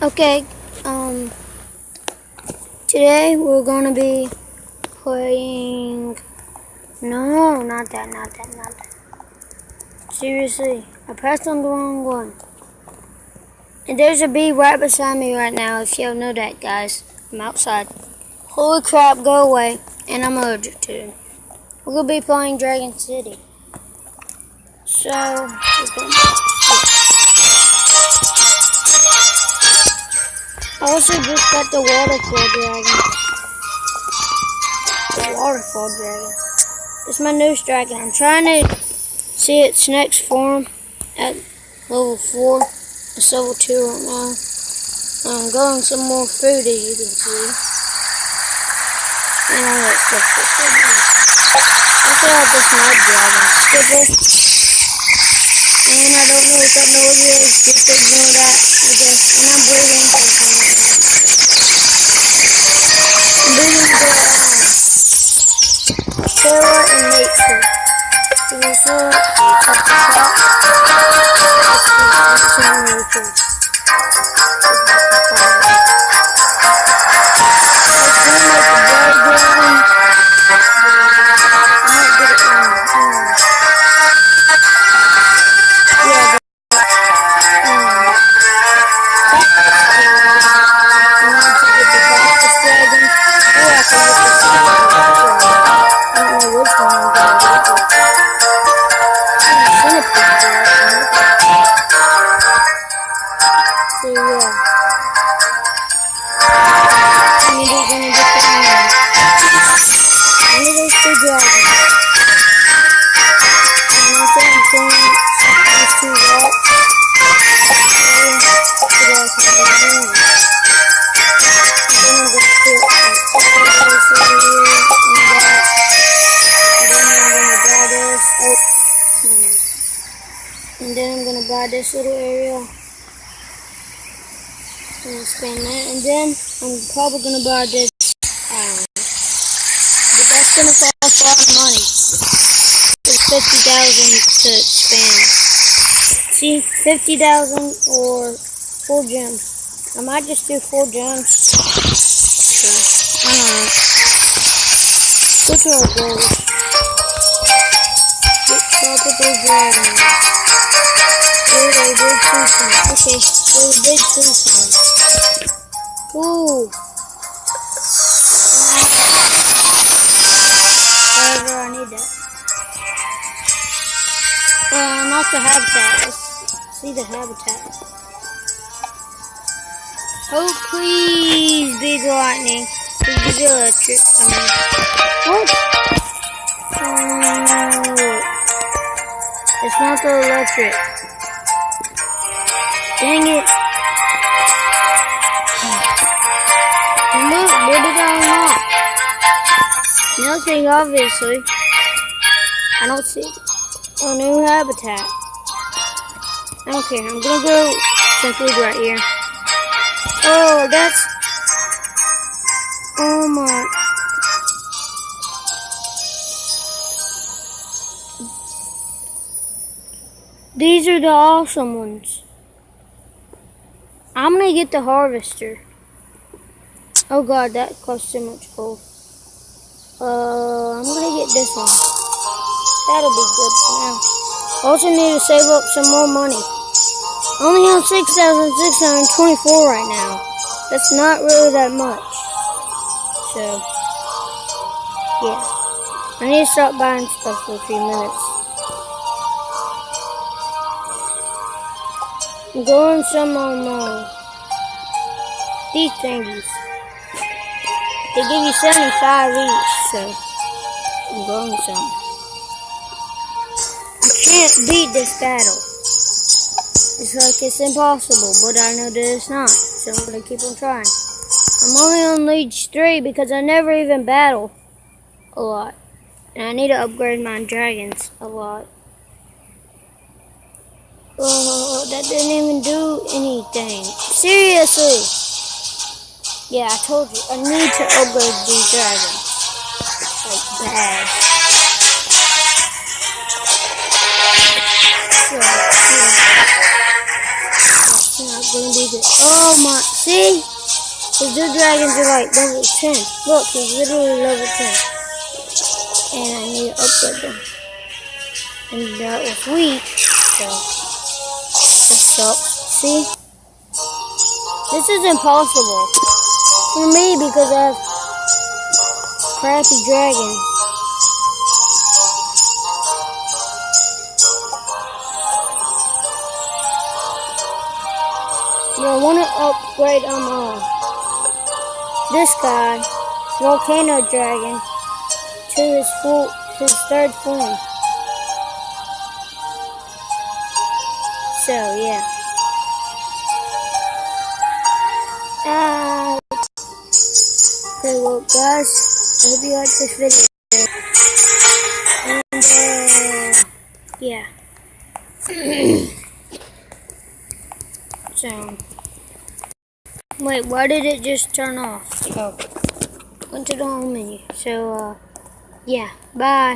Okay, today we're gonna be playing. No, not that. Seriously, I pressed on the wrong one. And there's a bee right beside me right now, if y'all know that, guys. I'm outside. Holy crap, go away. And I'm allergic to it. We're gonna be playing Dragon City. So, I also just got the waterfall dragon. It's my newest dragon. I'm trying to see its next form at level 4. It's level 2 right now. I'm growing some more food, as you can see. And all that stuff. Also have this mud dragon, Skipper. And I don't know what that noise is. Just ignore that, I guess. And I'm breathing something. I'm breathing the terror and nature. So this one at the top. This is really cool. And then I'm gonna buy this little area and expand that, and then I'm probably gonna buy this island. But that's gonna cost a lot of money. It's 50,000 to expand. See, 50,000 or 4 gems. I might just do 4 gems. So, I don't know. Go to our goals. Get tropical dragons. Okay, so the big tree farm. Ooh. However, I need that. Not the habitat. Let's see the habitat. Oh, please, big lightning. Please be electric. What? Oh. It's not the electric. Dang it. Look, what did I unlock? Nothing, obviously. I don't see a new habitat. I don't care. I'm gonna go some food right here. Oh, that's... Oh my... These are the awesome ones. I'm gonna get the harvester. Oh god, that costs so much gold. I'm gonna get this one. That'll be good for now. Also need to save up some more money. I only have 6,624 right now. That's not really that much. So, yeah. I need to stop buying stuff for a few minutes. I'm going some on these thingies. They give you 75 each, so I'm going some. I can't beat this battle. It's like it's impossible, but I know that it's not, so I'm gonna keep on trying. I'm only on League 3 because I never even battle a lot. And I need to upgrade my dragons a lot. Oh, that didn't even do anything. Seriously. Yeah, I told you. I need to upgrade these dragons. Like, bad. So, yeah. Let's not gonna be good. Oh my, see? His two dragons are like level 10. Look, he's literally level 10. And I need to upgrade them. And that was weak, so that sucks. See? This is impossible for me because I have crappy dragons. But I want to upgrade this guy, Volcano Dragon, to his third form. So yeah. Okay, well guys, I hope you liked this video. And yeah. So wait, why did it just turn off? Oh, went to the home menu. So yeah, bye.